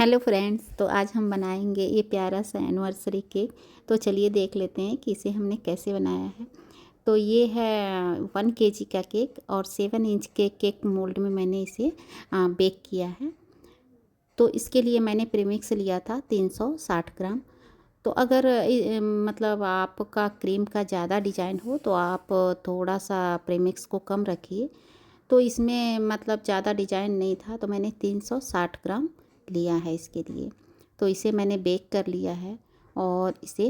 Hello friends, तो आज हम बनाएंगे ये प्यारा सा एनिवर्सरी केक। तो चलिए देख लेते हैं कि इसे हमने कैसे बनाया है। तो ये है 1 kg का केक और 7 इंच के केक मोल्ड में मैंने इसे बेक किया है। तो इसके लिए मैंने प्रीमिक्स लिया था 360 ग्राम। तो अगर मतलब आपका क्रीम का ज़्यादा डिज़ाइन हो तो आप थोड़ा सा प्रीमिक्स को कम रखिए। तो इसमें मतलब ज़्यादा डिज़ाइन नहीं था तो मैंने 360 ग्राम लिया है इसके लिए। तो इसे मैंने बेक कर लिया है और इसे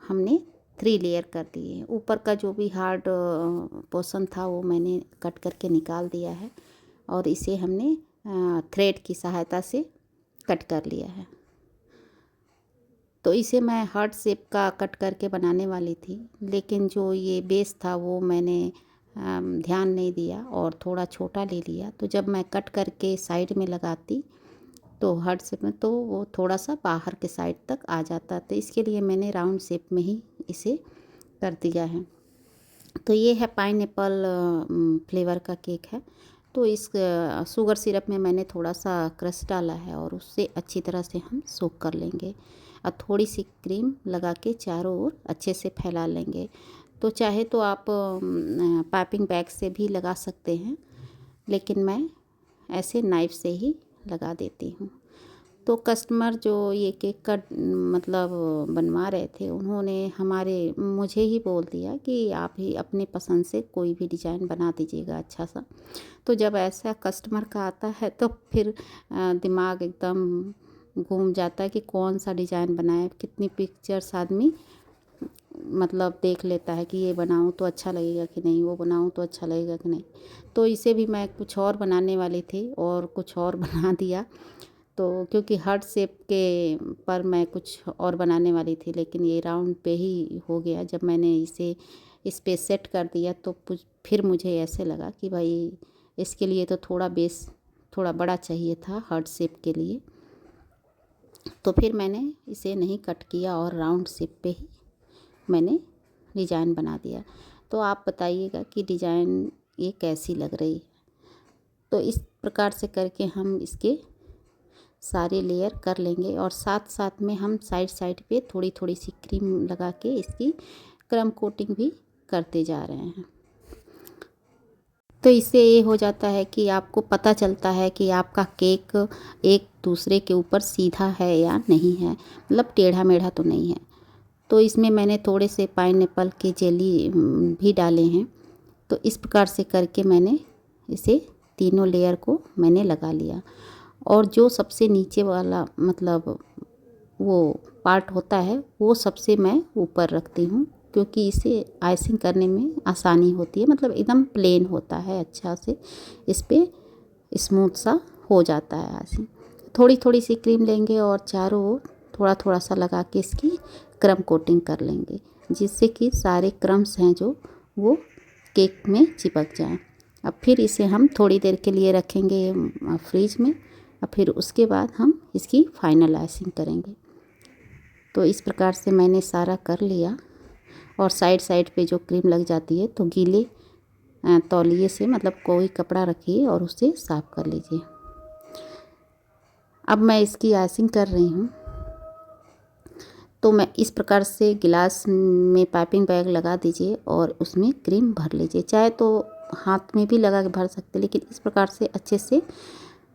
हमने 3 लेयर कर दिए। ऊपर का जो भी हार्ड पोर्शन था वो मैंने कट करके निकाल दिया है और इसे हमने थ्रेड की सहायता से कट कर लिया है। तो इसे मैं हार्ट शेप का कट करके बनाने वाली थी, लेकिन जो ये बेस था वो मैंने ध्यान नहीं दिया और थोड़ा छोटा ले लिया। तो जब मैं कट करके साइड में लगाती तो हार्ट शेप में तो वो थोड़ा सा बाहर के साइड तक आ जाता। तो इसके लिए मैंने राउंड शेप में ही इसे कर दिया है। तो ये है पाइनएप्पल फ्लेवर का केक है। तो इस शुगर सिरप में मैंने थोड़ा सा क्रश डाला है और उससे अच्छी तरह से हम सोक कर लेंगे और थोड़ी सी क्रीम लगा के चारों ओर अच्छे से फैला लेंगे। तो चाहे तो आप पाइपिंग बैग से भी लगा सकते हैं, लेकिन मैं ऐसे नाइफ़ से ही लगा देती हूँ। तो कस्टमर जो ये केक का मतलब बनवा रहे थे, उन्होंने मुझे ही बोल दिया कि आप ही अपने पसंद से कोई भी डिज़ाइन बना दीजिएगा अच्छा सा। तो जब ऐसा कस्टमर का आता है तो फिर दिमाग एकदम घूम जाता है कि कौन सा डिज़ाइन बनाए। कितनी पिक्चर्स आदमी मतलब देख लेता है कि ये बनाऊँ तो अच्छा लगेगा कि नहीं, वो बनाऊँ तो अच्छा लगेगा कि नहीं। तो इसे भी मैं कुछ और बनाने वाली थी और कुछ और बना दिया। तो क्योंकि हार्ट शेप के पर मैं कुछ और बनाने वाली थी, लेकिन ये राउंड पे ही हो गया। जब मैंने इसे इस पे सेट कर दिया तो फिर मुझे ऐसे लगा कि भाई इसके लिए तो थोड़ा बेस थोड़ा बड़ा चाहिए था हार्ट शेप के लिए। तो फिर मैंने इसे नहीं कट किया और राउंड शेप पे ही मैंने डिज़ाइन बना दिया। तो आप बताइएगा कि डिज़ाइन ये कैसी लग रही है। तो इस प्रकार से करके हम इसके सारे लेयर कर लेंगे और साथ साथ में हम साइड साइड पे थोड़ी थोड़ी सी क्रीम लगा के इसकी क्रम कोटिंग भी करते जा रहे हैं। तो इससे ये हो जाता है कि आपको पता चलता है कि आपका केक एक दूसरे के ऊपर सीधा है या नहीं है, मतलब टेढ़ा मेढ़ा तो नहीं है। तो इसमें मैंने थोड़े से पाइनएप्पल के जेली भी डाले हैं। तो इस प्रकार से करके मैंने इसे तीनों लेयर को मैंने लगा लिया और जो सबसे नीचे वाला मतलब वो पार्ट होता है वो सबसे मैं ऊपर रखती हूँ, क्योंकि इसे आइसिंग करने में आसानी होती है। मतलब एकदम प्लेन होता है, अच्छा से इस पे स्मूथ सा हो जाता है आइसिंग। थोड़ी थोड़ी सी क्रीम लेंगे और चारों ओर थोड़ा थोड़ा सा लगा के इसकी क्रम कोटिंग कर लेंगे, जिससे कि सारे क्रम्स हैं जो वो केक में चिपक जाएं। अब फिर इसे हम थोड़ी देर के लिए रखेंगे फ्रिज में और फिर उसके बाद हम इसकी फाइनल आइसिंग करेंगे। तो इस प्रकार से मैंने सारा कर लिया और साइड साइड पे जो क्रीम लग जाती है तो गीले तौलिए से मतलब कोई कपड़ा रखिए और उससे साफ कर लीजिए। अब मैं इसकी आइसिंग कर रही हूँ। तो मैं इस प्रकार से गिलास में पाइपिंग बैग लगा दीजिए और उसमें क्रीम भर लीजिए। चाहे तो हाथ में भी लगा के भर सकते, लेकिन इस प्रकार से अच्छे से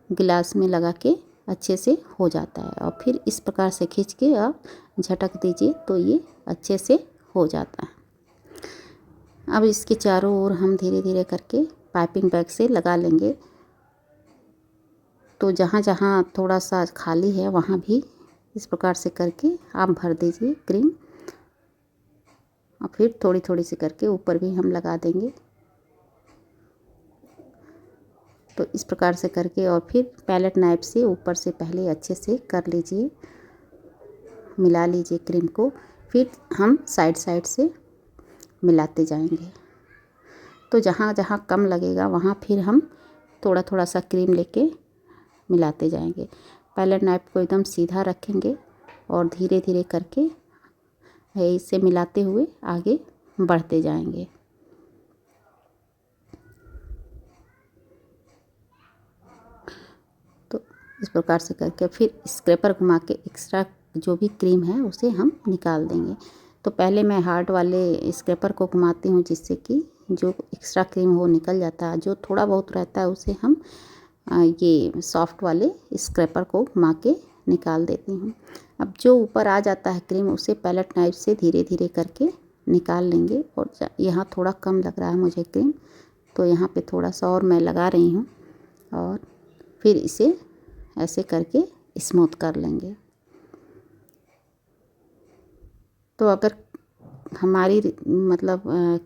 गिलास में लगा के अच्छे से हो जाता है। और फिर इस प्रकार से खींच के आप झटक दीजिए तो ये अच्छे से हो जाता है। अब इसके चारों ओर हम धीरे धीरे करके पाइपिंग बैग से लगा लेंगे। तो जहाँ जहाँ थोड़ा सा खाली है वहाँ भी इस प्रकार से करके आप भर दीजिए क्रीम और फिर थोड़ी थोड़ी सी करके ऊपर भी हम लगा देंगे। तो इस प्रकार से करके और फिर पैलेट नाइफ से ऊपर से पहले अच्छे से कर लीजिए, मिला लीजिए क्रीम को। फिर हम साइड साइड से मिलाते जाएंगे। तो जहाँ जहाँ कम लगेगा वहाँ फिर हम थोड़ा थोड़ा सा क्रीम लेके मिलाते जाएंगे। पैलेट नाइफ को एकदम सीधा रखेंगे और धीरे धीरे करके इसे मिलाते हुए आगे बढ़ते जाएंगे। तो इस प्रकार से करके फिर स्क्रैपर घुमा के एक्स्ट्रा जो भी क्रीम है उसे हम निकाल देंगे। तो पहले मैं हार्ड वाले स्क्रैपर को घुमाती हूँ, जिससे कि जो एक्स्ट्रा क्रीम वो निकल जाता है। जो थोड़ा बहुत रहता है उसे हम ये सॉफ्ट वाले स्क्रैपर को घुमा के निकाल देती हूँ। अब जो ऊपर आ जाता है क्रीम उसे पैलेट नाइफ से धीरे धीरे करके निकाल लेंगे। और यहाँ थोड़ा कम लग रहा है मुझे क्रीम, तो यहाँ पे थोड़ा सा और मैं लगा रही हूँ और फिर इसे ऐसे करके स्मूथ कर लेंगे। तो अगर हमारी मतलब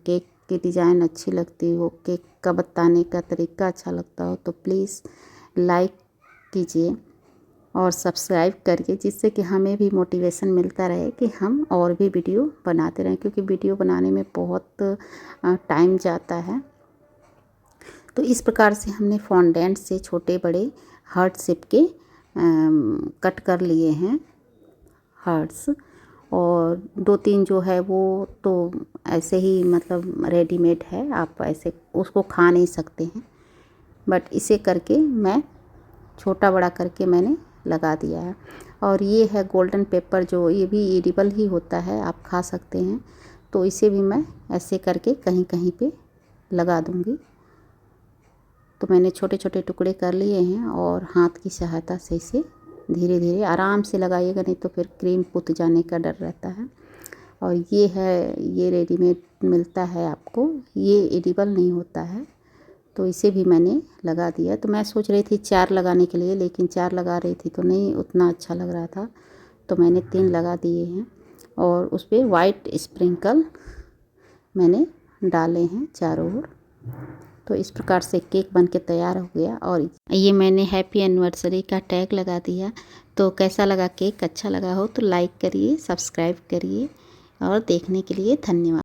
केक की डिज़ाइन अच्छी लगती हो, केक का बताने का तरीका अच्छा लगता हो, तो प्लीज़ लाइक कीजिए और सब्सक्राइब करिए, जिससे कि हमें भी मोटिवेशन मिलता रहे कि हम और भी वीडियो बनाते रहें, क्योंकि वीडियो बनाने में बहुत टाइम जाता है। तो इस प्रकार से हमने फॉन्डेंट से छोटे बड़े हार्ट शेप के कट कर लिए हैं हार्ट्स। और 2-3 जो है वो तो ऐसे ही मतलब रेडीमेड है, आप ऐसे उसको खा नहीं सकते हैं, बट इसे करके मैं छोटा बड़ा करके मैंने लगा दिया है। और ये है गोल्डन पेपर, जो ये भी एडिबल ही होता है, आप खा सकते हैं। तो इसे भी मैं ऐसे करके कहीं कहीं पे लगा दूँगी। तो मैंने छोटे छोटे टुकड़े कर लिए हैं और हाथ की सहायता से इसे धीरे धीरे आराम से लगाइएगा, नहीं तो फिर क्रीम पुत जाने का डर रहता है। और ये है, ये रेडीमेड मिलता है आपको, ये एडिबल नहीं होता है। तो इसे भी मैंने लगा दिया। तो मैं सोच रही थी 4 लगाने के लिए, लेकिन 4 लगा रही थी तो नहीं उतना अच्छा लग रहा था, तो मैंने 3 लगा दिए हैं। और उस पर वाइट स्प्रिंकल मैंने डाले हैं चारों ओर। तो इस प्रकार से केक बन के तैयार हो गया। और ये मैंने हैप्पी एनिवर्सरी का टैग लगा दिया। तो कैसा लगा केक? अच्छा लगा हो तो लाइक करिए, सब्सक्राइब करिए और देखने के लिए धन्यवाद।